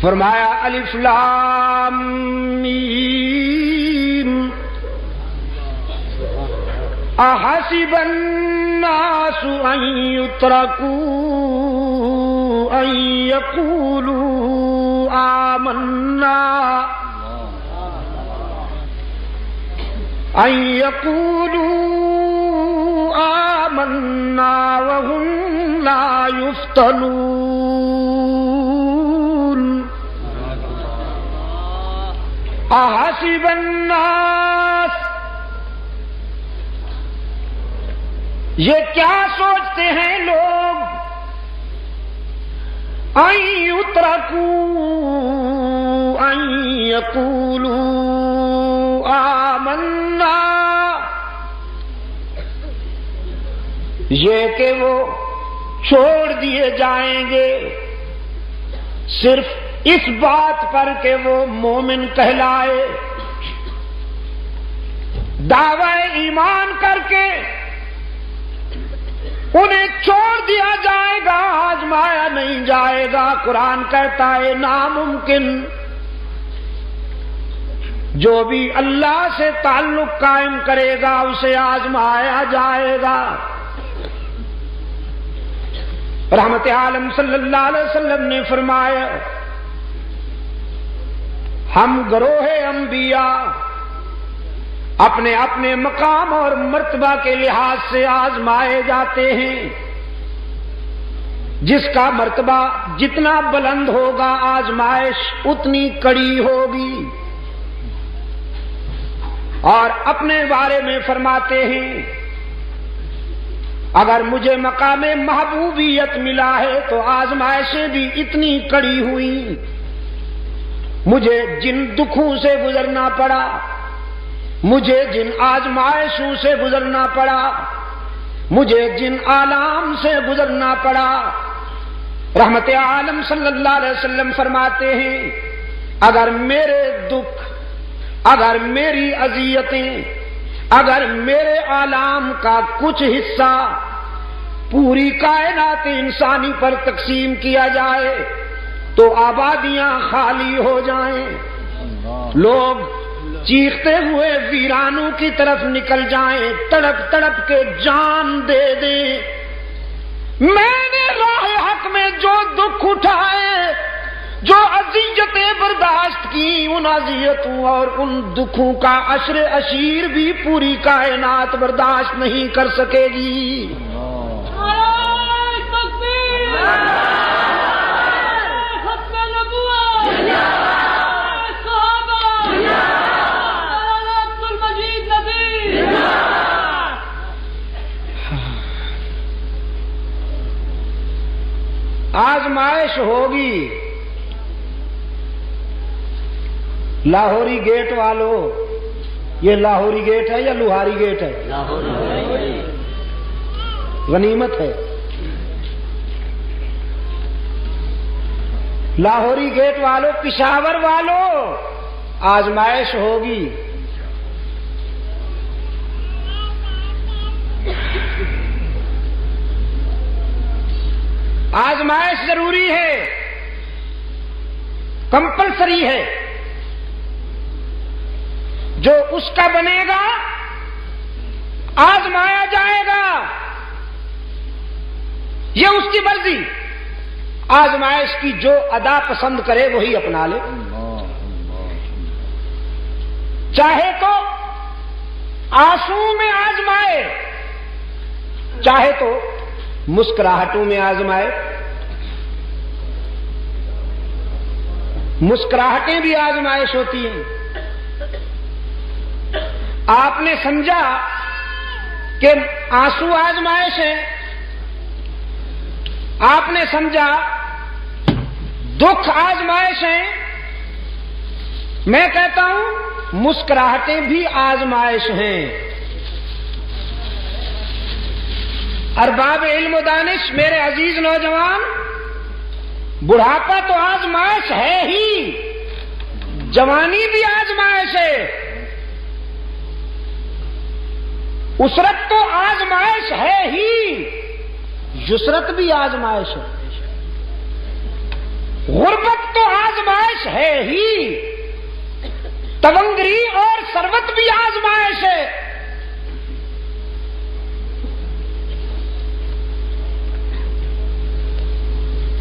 فرمایا الف لام میم احسب الناس ان يتركوا ان يقولوا آمنا وهم لا يفتنون احسب الناس، یہ کیا سوچتے ہیں لوگ، ان یترکوا ان یقولوا آمنا، یہ کہ وہ چھوڑ دیے جائیں گے صرف اس بات پر کہ وہ مومن کہلائے، دعوی ایمان کر کے انہیں چھوڑ دیا جائے گا، آزمایا نہیں جائے گا۔ قرآن کہتا ہے ناممکن، جو بھی اللہ سے تعلق قائم کرے گا اسے آزمایا جائے گا۔ رحمت عالم صلی اللہ علیہ وسلم نے فرمایا ہم گروہ انبیاء اپنے اپنے مقام اور مرتبہ کے لحاظ سے آزمائے جاتے ہیں، جس کا مرتبہ جتنا بلند ہوگا آزمائش اتنی کڑی ہوگی۔ اور اپنے بارے میں فرماتے ہیں اگر مجھے مقام محبوبیت ملا ہے تو آزمائشیں بھی اتنی کڑی ہوئی، مجھے جن دکھوں سے گزرنا پڑا، مجھے جن آزمائشوں سے گزرنا پڑا، مجھے جن آلام سے گزرنا پڑا، رحمت عالم صلی اللہ علیہ وسلم فرماتے ہیں اگر میرے دکھ، اگر میری اذیتیں، اگر میرے آلام کا کچھ حصہ پوری کائنات انسانی پر تقسیم کیا جائے تو آبادیاں خالی ہو جائیں، لوگ چیختے ہوئے ویرانوں کی طرف نکل جائیں، تڑپ تڑپ کے جان دے دیں۔ میں نے راہ حق میں جو دکھ اٹھائے، جو اذیتیں برداشت کی، ان اذیتوں اور ان دکھوں کا عشر اشیر بھی پوری کائنات برداشت نہیں کر سکے گی۔ آزمائش ہوگی۔ لاہوری گیٹ والوں، یہ لاہوری گیٹ ہے یا لوہاری گیٹ ہے؟ غنیمت ہے۔ لاہوری گیٹ والوں، پشاور والوں، آزمائش ہوگی۔ آزمائش ضروری ہے، کمپلسری ہے۔ جو اس کا بنے گا آزمایا جائے گا، یہ اس کی مرضی۔ آزمائش کی جو ادا پسند کرے وہی اپنا لے، چاہے تو آنسو میں آزمائے، چاہے تو مسکراہٹوں میں آزمائے۔ مسکراہٹیں بھی آزمائش ہوتی ہیں۔ آپ نے سمجھا کہ آنسو آزمائش ہے، آپ نے سمجھا دکھ آزمائش ہے، میں کہتا ہوں مسکراہٹیں بھی آزمائش ہیں۔ ارباب علم و دانش، میرے عزیز نوجوان، بڑھاپا تو آزمائش ہے ہی، جوانی بھی آزمائش ہے، اسرت تو آزمائش ہے ہی، یسرت بھی آزمائش ہے، غربت تو آزمائش ہے ہی، تونگری اور سربت بھی آزمائش ہے۔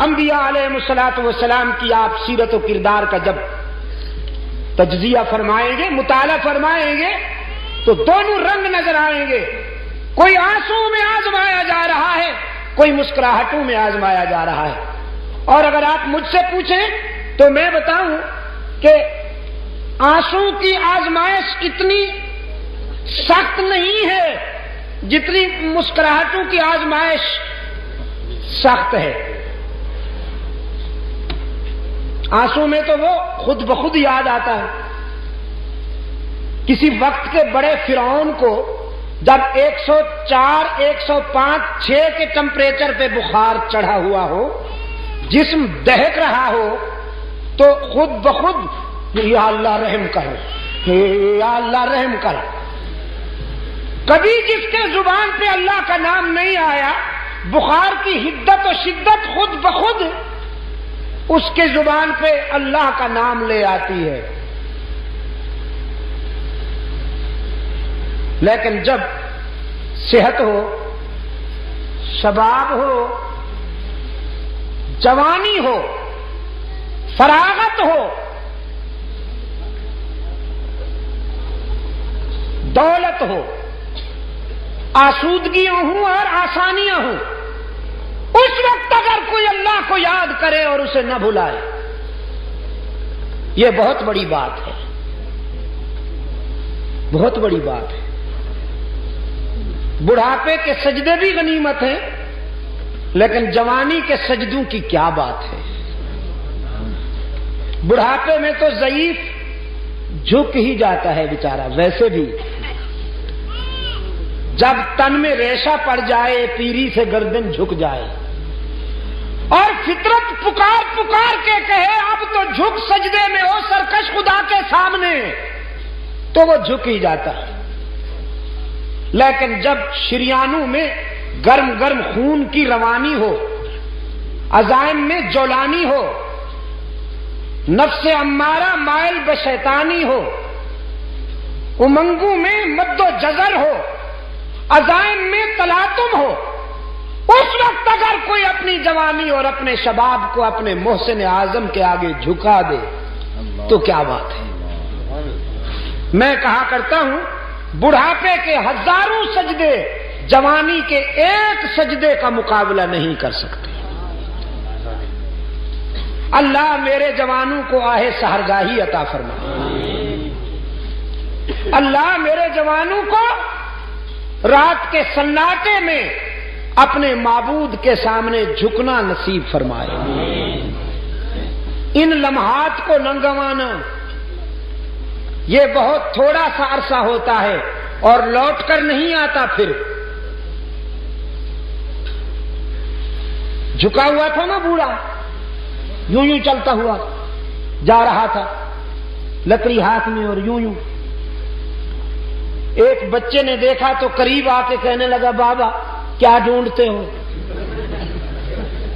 انبیاء علیہ الصلوۃ والسلام کی آپ سیرت و کردار کا جب تجزیہ فرمائیں گے، مطالعہ فرمائیں گے تو دونوں رنگ نظر آئیں گے۔ کوئی آنسو میں آزمایا جا رہا ہے، کوئی مسکراہٹوں میں آزمایا جا رہا ہے۔ اور اگر آپ مجھ سے پوچھیں تو میں بتاؤں کہ آنسو کی آزمائش اتنی سخت نہیں ہے جتنی مسکراہٹوں کی آزمائش سخت ہے۔ آنسو میں تو وہ خود بخود یاد آتا ہے۔ کسی وقت کے بڑے فرعون کو جب 104, 105, 6 کے ٹمپریچر پہ بخار چڑھا ہوا ہو، جسم دہک رہا ہو، تو خود بخود یا اللہ رحم کرو، یا اللہ رحم کرو۔ کبھی جس کے زبان پہ اللہ کا نام نہیں آیا، بخار کی حدت و شدت خود بخود اس کے زبان پہ اللہ کا نام لے آتی ہے۔ لیکن جب صحت ہو، شباب ہو، جوانی ہو، فراغت ہو، دولت ہو، آسودگیاں ہوں اور آسانیاں ہوں، اس وقت اگر کوئی اللہ کو یاد کرے اور اسے نہ بھلائے، یہ بہت بڑی بات ہے، بہت بڑی بات ہے۔ بڑھاپے کے سجدے بھی غنیمت ہیں، لیکن جوانی کے سجدوں کی کیا بات ہے۔ بڑھاپے میں تو ضعیف جھک ہی جاتا ہے بیچارہ، ویسے بھی جب تن میں ریشہ پڑ جائے، پیری سے گردن جھک جائے اور فطرت پکار پکار کے کہے اب تو جھک سجدے میں ہو سرکش خدا کے سامنے، تو وہ جھک ہی جاتا ہے۔ لیکن جب شریانوں میں گرم گرم خون کی روانی ہو، عزائم میں جولانی ہو، نفس امارہ مائل بشیطانی ہو، امنگوں میں مد و جزر ہو، عزائم میں تلاطم ہو، اس وقت اگر کوئی اپنی جوانی اور اپنے شباب کو اپنے محسن اعظم کے آگے جھکا دے تو کیا بات ہے۔ میں کہا کرتا ہوں بڑھاپے کے ہزاروں سجدے جوانی کے ایک سجدے کا مقابلہ نہیں کر سکتے۔ اللہ میرے جوانوں کو آہ سحرگاہی عطا فرمائے، اللہ میرے جوانوں کو رات کے سناٹے میں اپنے معبود کے سامنے جھکنا نصیب فرمائے۔ ان لمحات کو نہ گنوانا، یہ بہت تھوڑا سا عرصہ ہوتا ہے اور لوٹ کر نہیں آتا۔ پھر جھکا ہوا تھا نا بوڑھا، یوں یوں چلتا ہوا جا رہا تھا، لکڑی ہاتھ میں اور یوں یوں۔ ایک بچے نے دیکھا تو قریب آ کے کہنے لگا بابا کیا ڈھونڈتے ہو؟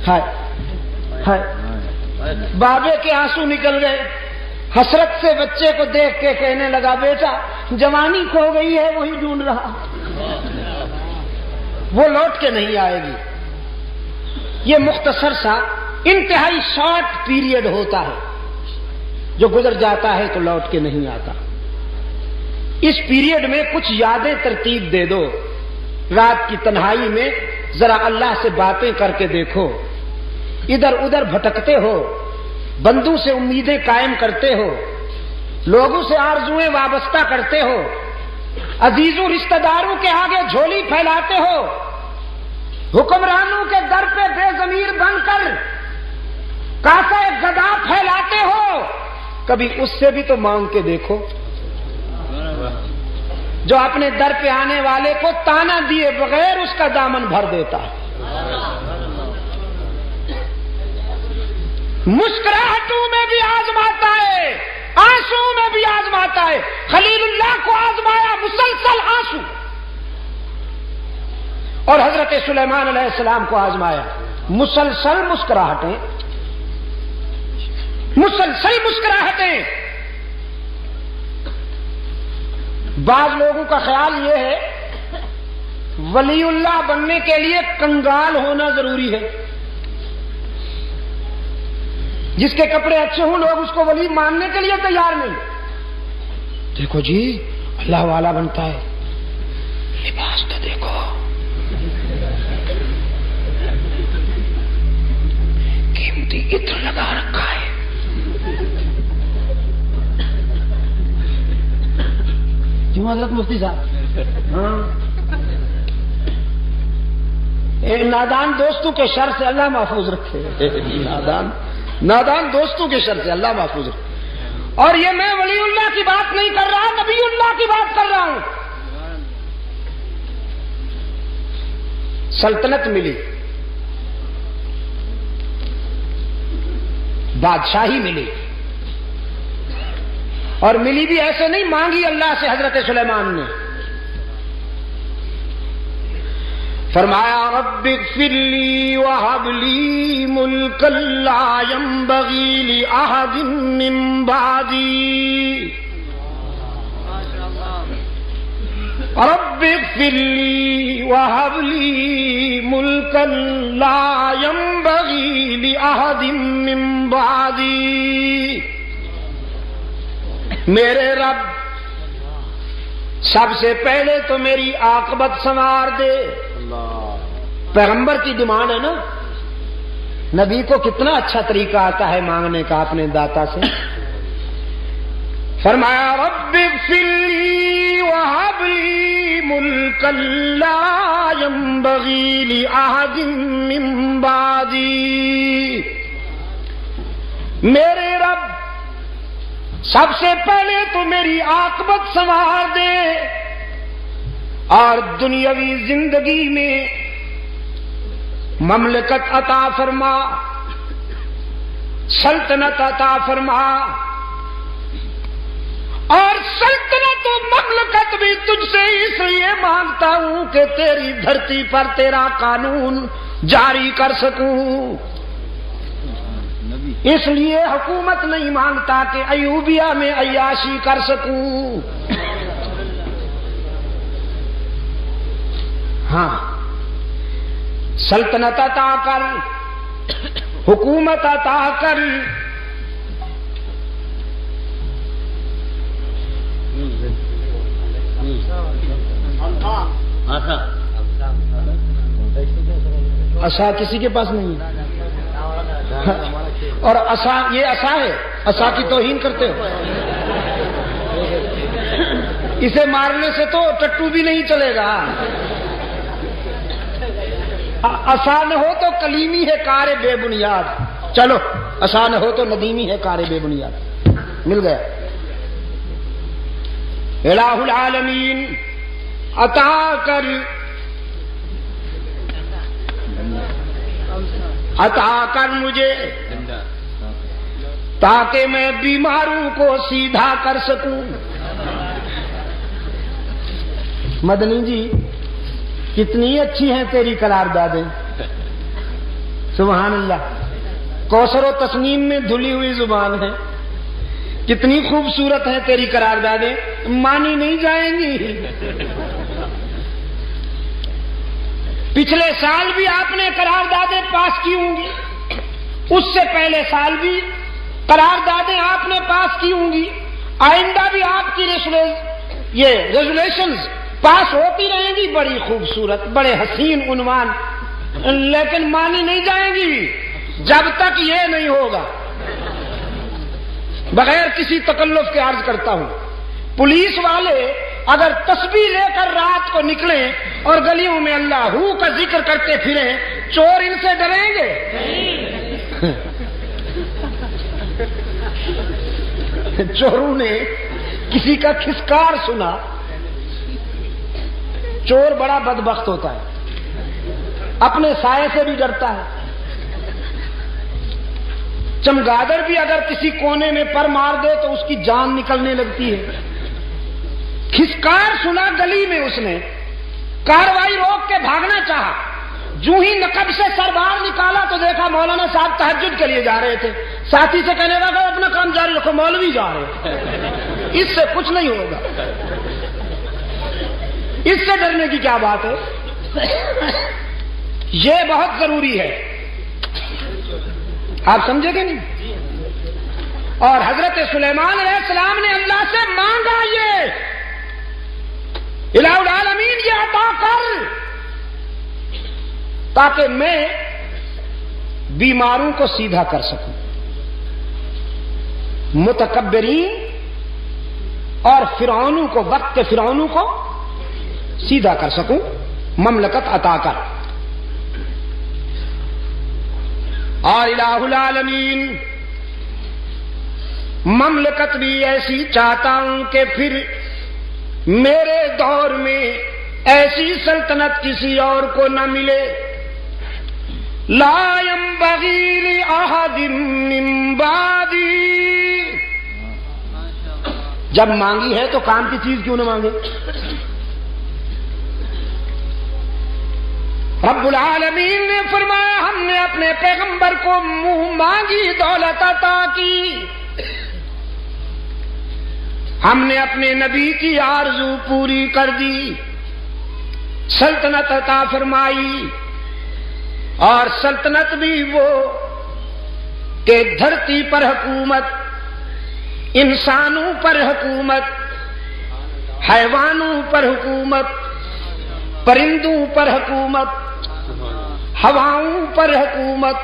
ہائے ہائے، بابے کے آنسو نکل گئے۔ حسرت سے بچے کو دیکھ کے کہنے لگا بیٹا جوانی کھو گئی ہے، وہی ڈھونڈ رہا، وہ لوٹ کے نہیں آئے گی۔ یہ مختصر سا انتہائی شارٹ پیریڈ ہوتا ہے جو گزر جاتا ہے تو لوٹ کے نہیں آتا۔ اس پیریڈ میں کچھ یادیں ترتیب دے دو، رات کی تنہائی میں ذرا اللہ سے باتیں کر کے دیکھو، ادھر ادھر بھٹکتے ہو، بندوں سے امیدیں قائم کرتے ہو، لوگوں سے آرزویں وابستہ کرتے ہو، عزیزوں رشتہ داروں کے آگے جھولی پھیلاتے ہو، حکمرانوں کے در پہ بے ضمیر بن کر کاسہ گدا پھیلاتے ہو، کبھی اس سے بھی تو مانگ کے دیکھو جو اپنے در پہ آنے والے کو تانا دیے بغیر اس کا دامن بھر دیتا ہے۔ مسکراہٹوں میں بھی آزماتا ہے، آنسو میں بھی آزماتا ہے۔ خلیل اللہ کو آزمایا مسلسل آنسو، اور حضرت سلیمان علیہ السلام کو آزمایا مسلسل مسکراہٹیں۔ مسلسل مسکراہٹیں. بعض لوگوں کا خیال یہ ہے ولی اللہ بننے کے لیے کنگال ہونا ضروری ہے. جس کے کپڑے اچھے ہوں لوگ اس کو ولی ماننے کے لیے تیار نہیں. دیکھو جی اللہ والا بنتا ہے، لباس تو دیکھو، قیمتی عطر لگا رکھا ہے، کیوں حضرت مفتی صاحب؟ ہاں، نادان دوستوں کے شر سے اللہ محفوظ رکھے. نادان دوستوں کے شر سے اللہ محفوظ رکھے. اور یہ میں ولی اللہ کی بات نہیں کر رہا، نبی اللہ کی بات کر رہا ہوں. سلطنت ملی، بادشاہی ملی، اور ملی بھی ایسے نہیں، مانگی اللہ سے حضرت سلیمان نے. فرمایا رب اغفر لی وہب لی ملکا لا ينبغی لأحد من بعدی، رب اغفر لی وہب لی ملکا لا ينبغی لأحد من بعدی. میرے رب سب سے پہلے تو میری عاقبت سنوار دے. پیغمبر کی ڈیمانڈ ہے نا. نبی کو کتنا اچھا طریقہ آتا ہے مانگنے کا اپنے داتا سے. فرمایا رب اغفر لی وہب لی ملکا لا ينبغی لأحد من بعدی. میرے رب سب سے پہلے تو میری عاقبت سنوار دے اور دنیاوی زندگی میں مملکت عطا فرما، سلطنت عطا فرما. اور سلطنت و مملکت بھی تجھ سے اس لیے مانگتا ہوں کہ تیری دھرتی پر تیرا قانون جاری کر سکوں. اس لیے حکومت نہیں مانگتا کہ ایوبیہ میں عیاشی کر سکوں. ہاں، سلطنت عطا کر، حکومت عطا کر. عصا کسی کے پاس نہیں ہے، اور عصا یہ عصا ہے، عصا کی توہین کرتے ہو. اسے مارنے سے تو ٹٹو بھی نہیں چلے گا. عصا نہ ہو تو کلیمی ہے کار بے بنیاد. چلو عصا نہ ہو تو ندیمی ہے کار بے بنیاد. مل گیا. الہ العالمین عطا کر، عطا کر مجھے تاکہ میں بیماروں کو سیدھا کر سکوں. مدنی جی کتنی اچھی ہیں تیری قراردادیں، سبحان اللہ. کوثر و تسنیم میں دھلی ہوئی زبان ہے. کتنی خوبصورت ہے تیری قراردادیں، مانی نہیں جائیں گی. پچھلے سال بھی آپ نے قراردادیں پاس کی ہوں گی، اس سے پہلے سال بھی قراردادیں آپ نے پاس کی ہوں گی، آئندہ بھی آپ کی ریزولیشنز پاس ہوتی رہیں گی. بڑی خوبصورت، بڑے حسین عنوان، لیکن مانی نہیں جائیں گی جب تک یہ نہیں ہوگا. بغیر کسی تکلف کے عرض کرتا ہوں، پولیس والے اگر تسبیح لے کر رات کو نکلیں اور گلیوں میں اللہ ہو کا ذکر کرتے پھریں، چور ان سے ڈریں گے؟ چوروں نے کسی کا کھسکار سنا. چور بڑا بدبخت ہوتا ہے، اپنے سائے سے بھی ڈرتا ہے. چمگادڑ بھی اگر کسی کونے میں پر مار دے تو اس کی جان نکلنے لگتی ہے. کھسکار سنا گلی میں، اس نے کاروائی روک کے بھاگنا چاہا. جو ہی نقب سے سر باہر نکالا تو دیکھا مولانا صاحب تہجد کے لیے جا رہے تھے. ساتھی سے کہنے لگا اپنا کام جاری رکھو، مولوی جا رہے ہیں، اس سے کچھ نہیں ہوگا، اس سے ڈرنے کی کیا بات ہے؟ یہ بہت ضروری ہے، آپ سمجھے گے نہیں؟ اور حضرت سلیمان علیہ السلام نے اللہ سے مانگا یہ الہ العالمین یہ عطا کر تاکہ میں بیماروں کو سیدھا کر سکوں، متکبرین اور فرعونوں کو، وقت کے فرعونوں کو سیدھا کر سکوں، مملکت عطا کر۔ اور الہ العالمین مملکت بھی ایسی چاہتا ہوں کہ پھر میرے دور میں ایسی سلطنت کسی اور کو نہ ملے، لا ينبغي لأحد من بعدی۔ جب مانگی ہے تو کام کی چیز کیوں نہ مانگے؟ رب العالمین نے فرمایا ہم نے اپنے پیغمبر کو منہ مانگی دولت عطا کی، ہم نے اپنے نبی کی آرزو پوری کر دی، سلطنت عطا فرمائی، اور سلطنت بھی وہ کہ دھرتی پر حکومت، انسانوں پر حکومت، حیوانوں پر حکومت، پرندوں پر حکومت، ہواؤں پر حکومت۔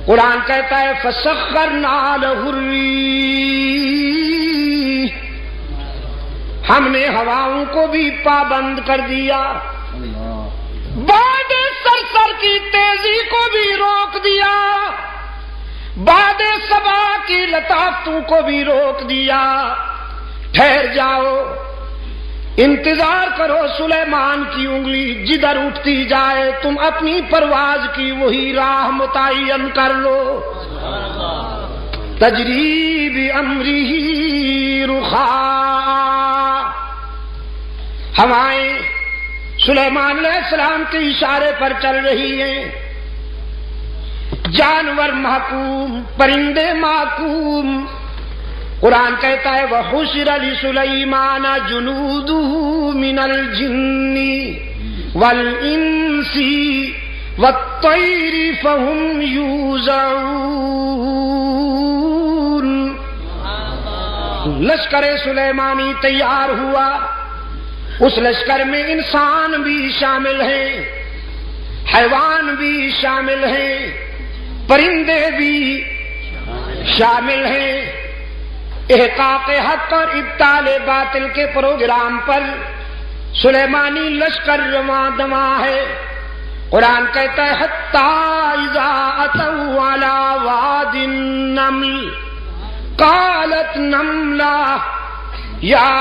قرآن کہتا ہے فَسَخَّرْنَا لَهُ الرِّيحَ، ہم نے ہواؤں کو بھی پابند کر دیا، باد سرسر کی تیزی کو بھی روک دیا، باد صبا کی لطافتوں کو بھی روک دیا۔ ٹھہر جاؤ، انتظار کرو، سلیمان کی انگلی جدھر اٹھتی جائے تم اپنی پرواز کی وہی راہ متعین کر لو۔ تجری بامرہ رخاء، ہوائیں سلیمان علیہ السلام کے اشارے پر چل رہی ہیں، جانور محکوم، پرندے محکوم۔ قرآن کہتا ہے وَحُشِرَ لِسُلَيْمَانَ جُنُودُهُ مِنَ الْجِنِّ وَالْإِنسِ وَالطَّيْرِ فَهُمْ يُوزَعُونَ۔ لشکر سلیمانی تیار ہوا، اس لشکر میں انسان بھی شامل ہیں، حیوان بھی شامل ہیں، پرندے بھی شامل ہیں۔ احقاق حق اور ابطال باطل کے پروگرام پر سلیمانی لشکر رواں دواں ہے۔ قرآن کہتا ہے حتی اذا اتوا علی واد النمل قالت نملہ یا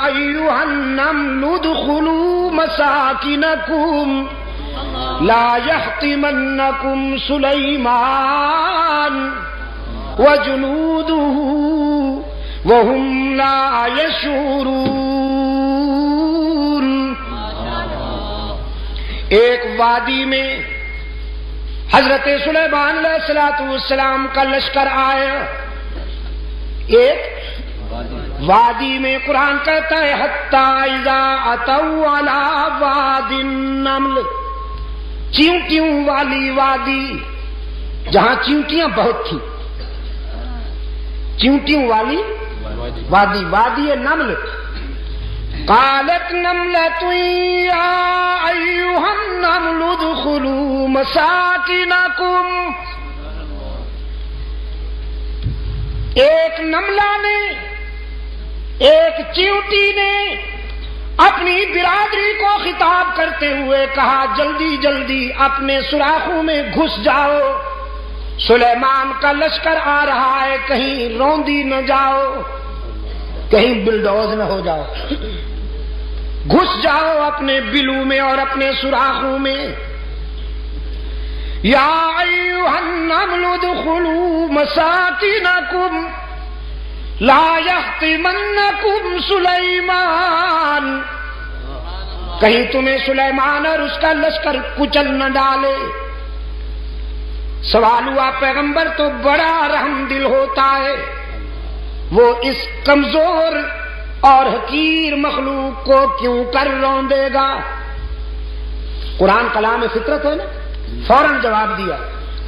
ایھا النمل ادخلوا مساکنکم لا یحطمنکم سلیمان وجنودہ وَهُمْ لَا يَشْعُرُونَ۔ ایک وادی میں حضرت سلیمان علیہ السلام کا لشکر آیا، ایک وادی میں۔ قرآن کہتا ہے حتی اذا اتوا علی واد النمل، چیونٹیوں والی وادی، جہاں چیونٹیاں بہت تھیں، چیونٹیوں والی وادی، وادی نمل۔ قالت نملۃ یا ایھا النمل ادخلوا مساکنکم، ایک نملہ نے، ایک چیونٹی نے اپنی برادری کو خطاب کرتے ہوئے کہا جلدی جلدی اپنے سوراخوں میں گھس جاؤ، سلیمان کا لشکر آ رہا ہے، کہیں روندی نہ جاؤ، کہیں بلڈوز نہ ہو جاؤ، گھس جاؤ اپنے بلوں میں اور اپنے سوراخوں میں۔ یا ایھا النمل ادخلوا مساکنکم لا یحطمنکم سلیمان، کہیں تمہیں سلیمان اور اس کا لشکر کچل نہ ڈالے۔ سوال ہوا پیغمبر تو بڑا رحم دل ہوتا ہے، وہ اس کمزور اور حقیر مخلوق کو کیوں کر روندے گا؟ قرآن کلام فطرت ہے نا، فوراً جواب دیا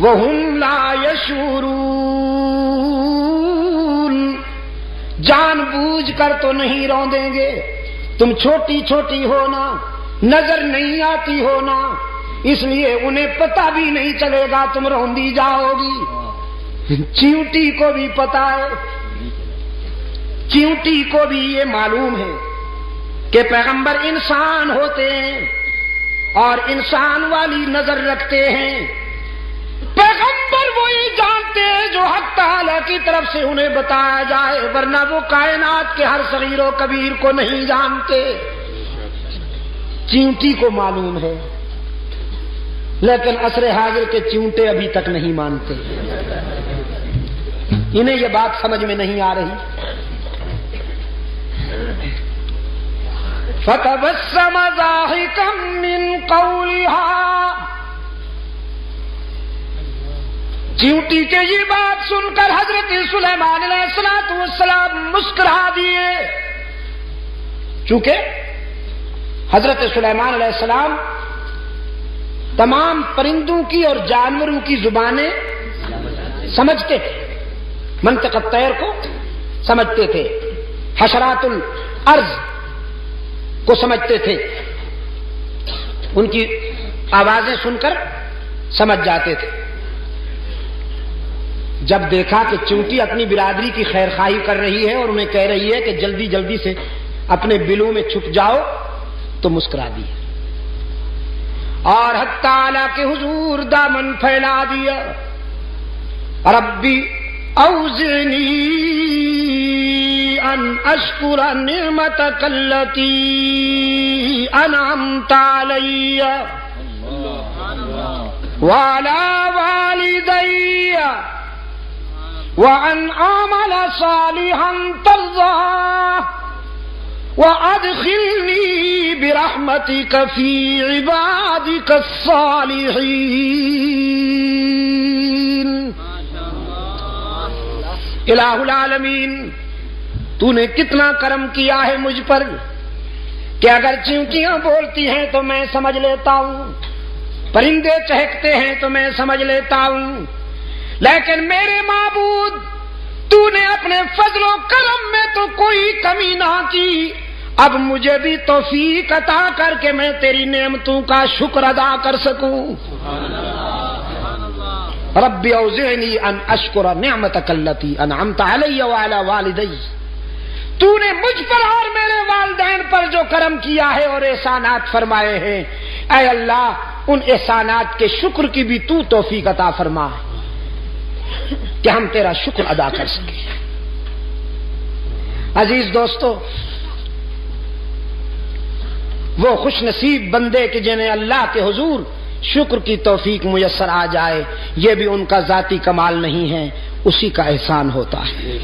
وَهُمْ لَا يَشْعُرُونَ، جان بوجھ کر تو نہیں روندیں گے، تم چھوٹی چھوٹی ہونا، نظر نہیں آتی ہونا، اس لیے انہیں پتہ بھی نہیں چلے گا تم روندی جاؤ گی۔ چیونٹی کو بھی پتا ہے، چیونٹی کو بھی یہ معلوم ہے کہ پیغمبر انسان ہوتے ہیں اور انسان والی نظر رکھتے ہیں۔ پیغمبر وہی جانتے ہیں جو حق تعالی کی طرف سے انہیں بتایا جائے، ورنہ وہ کائنات کے ہر صغیر و کبیر کو نہیں جانتے۔ چیونٹی کو معلوم ہے، لیکن عصر حاضر کے چیونٹے ابھی تک نہیں مانتے، انہیں یہ بات سمجھ میں نہیں آ رہی۔ فَتَبَسَّمَ ضَاحِكًا مِّن قَوْلِهَا، چیونٹی کے یہ بات سن کر حضرت سلیمان علیہ السلام مسکرا دیے، چونکہ حضرت سلیمان علیہ السلام تمام پرندوں کی اور جانوروں کی زبانیں سمجھتے تھے، منطق الطیر کو سمجھتے تھے، حشرات الارض کو سمجھتے تھے، ان کی آوازیں سن کر سمجھ جاتے تھے۔ جب دیکھا کہ چیونٹی اپنی برادری کی خیر خواہی کر رہی ہے اور انہیں کہہ رہی ہے کہ جلدی جلدی سے اپنے بلوں میں چھپ جاؤ، تو مسکرا دیا اور حق تعالی کے حضور دامن پھیلا دیا۔ ربی اوزعنی ان اشکر نعمتک التی انعمت علی وعلی والدی وان اعمل صالحا ترضاه وادخلنی برحمتک فی عبادک الصالحین۔ الہ العالمین، تو نے کتنا کرم کیا ہے مجھ پر کہ اگر چیونٹیاں بولتی ہیں تو میں سمجھ لیتا ہوں، پرندے چہکتے ہیں تو میں سمجھ لیتا ہوں، لیکن میرے معبود تو نے اپنے فضل و کرم میں تو کوئی کمی نہ کی، اب مجھے بھی توفیق عطا کر کے میں تیری نعمتوں کا شکر ادا کر سکوں۔ رب اوزعنی ان اشکر نعمتک التی انعمت علی وعلی والدی، تو نے مجھ پر اور میرے والدین پر جو کرم کیا ہے اور احسانات فرمائے ہیں، اے اللہ ان احسانات کے شکر کی بھی تو توفیق عطا فرما کہ ہم تیرا شکر ادا کر سکیں۔ عزیز دوستو، وہ خوش نصیب بندے کہ جنہیں اللہ کے حضور شکر کی توفیق میسر آ جائے، یہ بھی ان کا ذاتی کمال نہیں ہے، اسی کا احسان ہوتا ہے۔